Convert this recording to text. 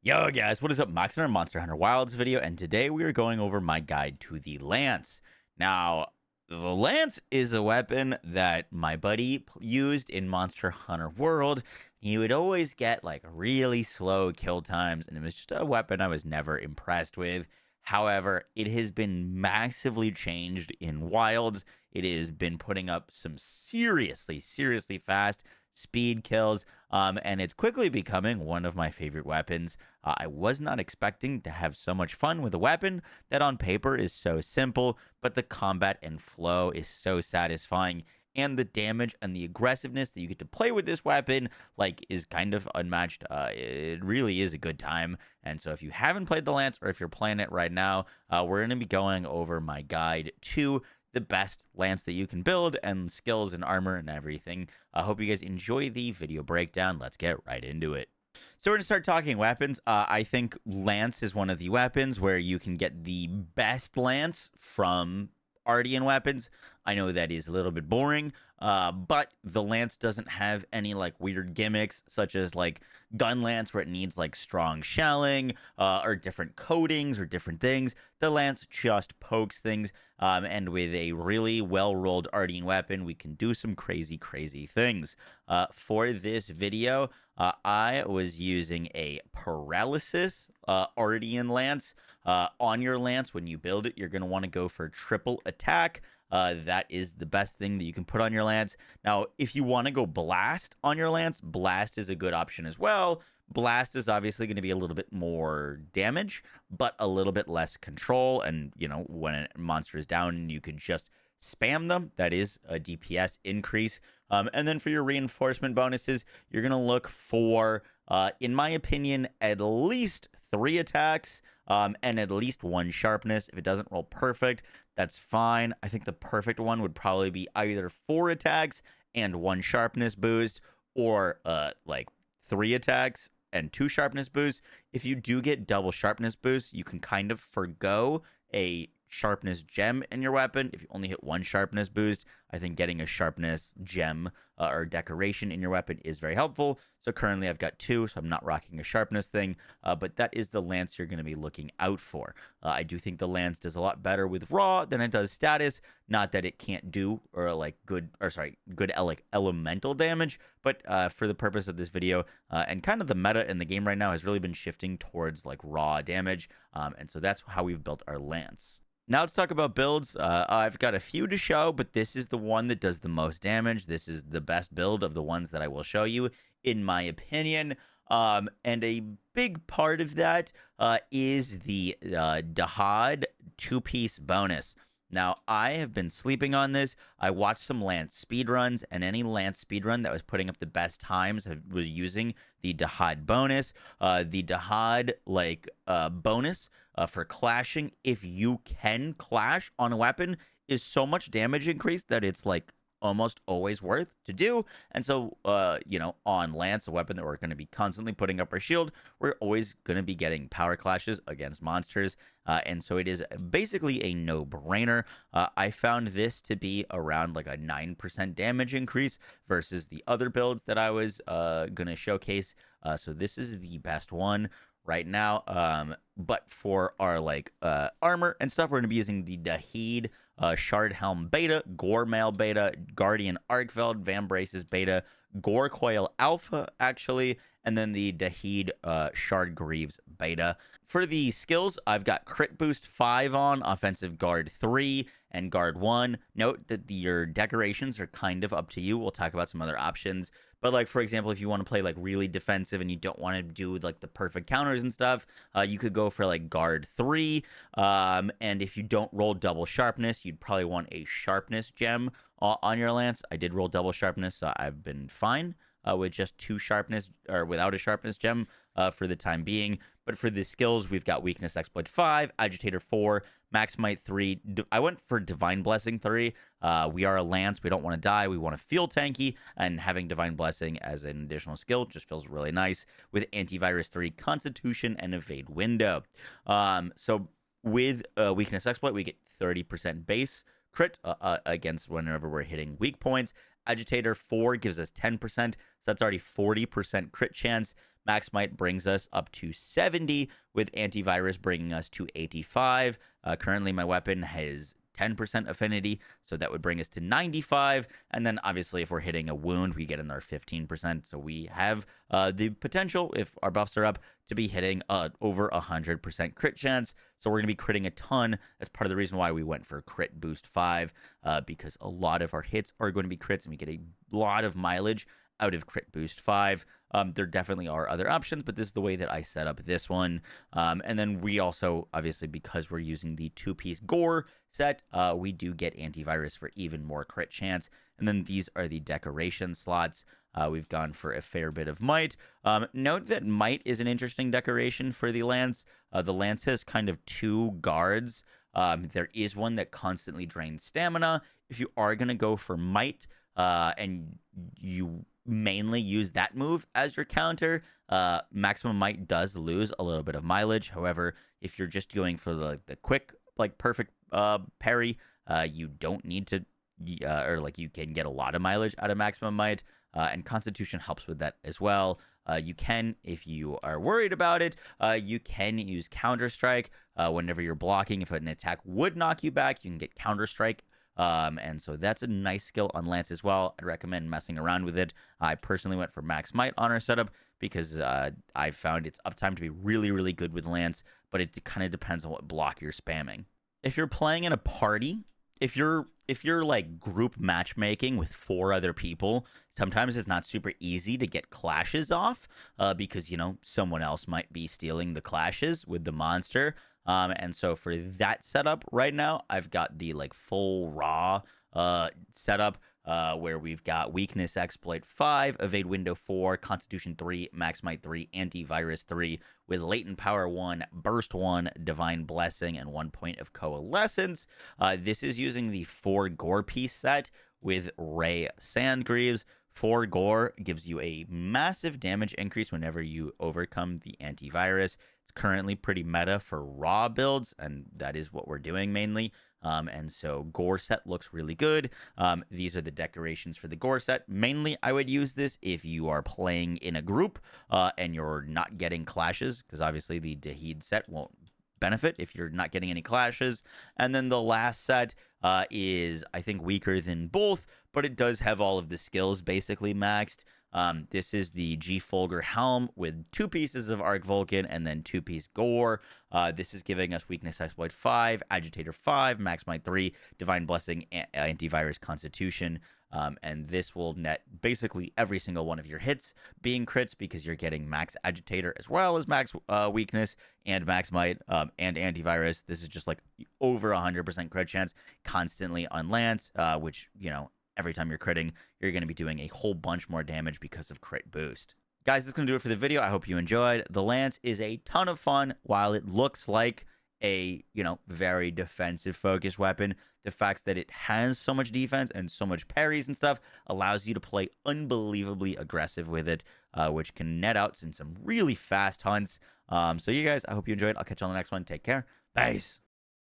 Yo guys, what is up? Max in our Monster Hunter Wilds video, and today we are going over my guide to the Lance. Now, the Lance is a weapon that my buddy used in Monster Hunter World. He would always get like really slow kill times, and it was just a weapon I was never impressed with. However, it has been massively changed in Wilds. It has been putting up some seriously fast speed kills, and it's quickly becoming one of my favorite weapons. I was not expecting to have so much fun with a weapon that on paper is so simple, but the combat and flow is so satisfying, and the damage and the aggressiveness that you get to play with this weapon like is kind of unmatched. It really is a good time. And so if you haven't played the Lance, or if you're playing it right now, we're going to be going over my guide to the best Lance that you can build, and skills and armor and everything. I hope you guys enjoy the video breakdown. Let's get right into it. So we're going to start talking weapons. I think Lance is one of the weapons where you can get the best Lance from Ardean weapons. I know that is a little bit boring, but the Lance doesn't have any like weird gimmicks such as like gun Lance where it needs like strong shelling, or different coatings or different things. The Lance just pokes things, and with a really well-rolled Ardean weapon, we can do some crazy things. For this video, I was using a paralysis Ardean Lance. On your Lance, when you build it, you're going to want to go for triple attack. That is the best thing that you can put on your Lance. Now, if you want to go blast on your Lance, blast is a good option as well. Blast is obviously going to be a little bit more damage, but a little bit less control. And, you know, when a monster is down, you could just spam them. That is a DPS increase. And then for your reinforcement bonuses, you're going to look for, in my opinion, at least 3 attacks, and at least 1 sharpness. If it doesn't roll perfect, that's fine. I think the perfect one would probably be either 4 attacks and 1 sharpness boost, or like 3 attacks and 2 sharpness boosts. If you do get double sharpness boosts, you can kind of forgo a sharpness gem in your weapon. If you only hit 1 sharpness boost, I think getting a sharpness gem or decoration in your weapon is very helpful. So currently I've got 2, so I'm not rocking a sharpness thing, but that is the Lance you're going to be looking out for. I do think the Lance does a lot better with raw than it does status. Not that it can't do or like good elemental damage, but for the purpose of this video, and kind of the meta in the game right now has really been shifting towards like raw damage, and so that's how we've built our Lance. Now let's talk about builds. I've got a few to show, but this is the one that does the most damage. This is the best build of the ones that I will show you, in my opinion. And a big part of that is the Dahad 2-piece bonus. Now, I have been sleeping on this. I watched some Lance speedruns, and any Lance speedrun that was putting up the best times was using the Dahad bonus. The Dahad, bonus for clashing, if you can clash on a weapon, is so much damage increase that it's, like, almost always worth to do. And so, on Lance, a weapon that we're going to be constantly putting up our shield, we're always going to be getting power clashes against monsters. And so it is basically a no-brainer. I found this to be around like a 9% damage increase versus the other builds that I was going to showcase. So this is the best one right now. But for our armor and stuff, we're going to be using the Dahid Shard Helm Beta, Gore Mail Beta, Guardian Arkveld, Vambraces Beta, Gore Coil Alpha, actually, and then the Dahid Shard Greaves Beta. For the skills, I've got Crit Boost 5 on, Offensive Guard 3, and Guard 1. Note that your decorations are kind of up to you. We'll talk about some other options. But, like, for example, if you want to play, like, really defensive and you don't want to do, like, the perfect counters and stuff, you could go for, like, Guard 3. And if you don't roll double sharpness, you'd probably want a sharpness gem on your Lance. I did roll double sharpness, so I've been fine with just 2 sharpness, or without a sharpness gem for the time being. But for the skills, we've got Weakness Exploit 5, Agitator 4, Max Might 3. I went for Divine Blessing 3. We are a Lance. We don't want to die. We want to feel tanky, and having Divine Blessing as an additional skill just feels really nice with Antivirus 3, Constitution, and Evade Window. So with Weakness Exploit, we get 30% base crit against whenever we're hitting weak points. Agitator 4 gives us 10%, so that's already 40% crit chance. Max Might brings us up to 70, with Antivirus bringing us to 85. Currently, my weapon has 10% affinity, so that would bring us to 95. And then obviously if we're hitting a wound, we get another 15%. So we have the potential, if our buffs are up, to be hitting over 100% crit chance. So we're going to be critting a ton. That's part of the reason why we went for crit boost 5, because a lot of our hits are going to be crits and we get a lot of mileage out of crit boost 5. There definitely are other options, but this is the way that I set up this one. And then we also, obviously, because we're using the 2-piece gore set, we do get antivirus for even more crit chance. And then these are the decoration slots. We've gone for a fair bit of might. Note that might is an interesting decoration for the lance. The lance has kind of 2 guards. There is one that constantly drains stamina. If you are going to go for might, and you mainly use that move as your counter, maximum might does lose a little bit of mileage. However, if you're just going for the quick, like perfect parry, you don't need to, or like you can get a lot of mileage out of maximum might, and constitution helps with that as well. You can, if you are worried about it, you can use counter strike whenever you're blocking. If an attack would knock you back, you can get counter strike. And so that's a nice skill on Lance as well. I'd recommend messing around with it. I personally went for Max Might on our setup because I found its uptime to be really, really good with Lance, but it kind of depends on what block you're spamming. If you're playing in a party, if you're like group matchmaking with 4 other people, sometimes it's not super easy to get clashes off because, you know, someone else might be stealing the clashes with the monster. And so for that setup right now, I've got the like full raw setup where we've got weakness exploit 5, evade window 4, constitution 3, max might 3, antivirus 3, with latent power 1, burst 1, divine blessing, and 1 point of coalescence. This is using the 4 gore piece set with Ray Sandgreaves. 4 gore gives you a massive damage increase whenever you overcome the antivirus. It's currently pretty meta for raw builds, and that is what we're doing mainly. And so gore set looks really good. These are the decorations for the gore set. Mainly, I would use this if you are playing in a group and you're not getting clashes, because obviously the Dahid set won't benefit if you're not getting any clashes. And then the last set is, I think, weaker than both, but it does have all of the skills basically maxed. This is the G Fulgur Helm with 2 pieces of Arc Vulcan and then 2-piece Gore. This is giving us Weakness Exploit 5, Agitator 5, Max Might 3, Divine Blessing, Antivirus Constitution. And this will net basically every single one of your hits being crits because you're getting Max Agitator as well as Max Weakness and Max Might and Antivirus. This is just like over 100% crit chance constantly on Lance, which, you know, every time you're critting, you're going to be doing a whole bunch more damage because of crit boost. Guys, that's going to do it for the video. I hope you enjoyed. The Lance is a ton of fun. While it looks like a, you know, very defensive focused weapon, the fact that it has so much defense and so much parries and stuff allows you to play unbelievably aggressive with it, which can net out in some really fast hunts. So you guys, I hope you enjoyed. I'll catch you on the next one. Take care. Peace.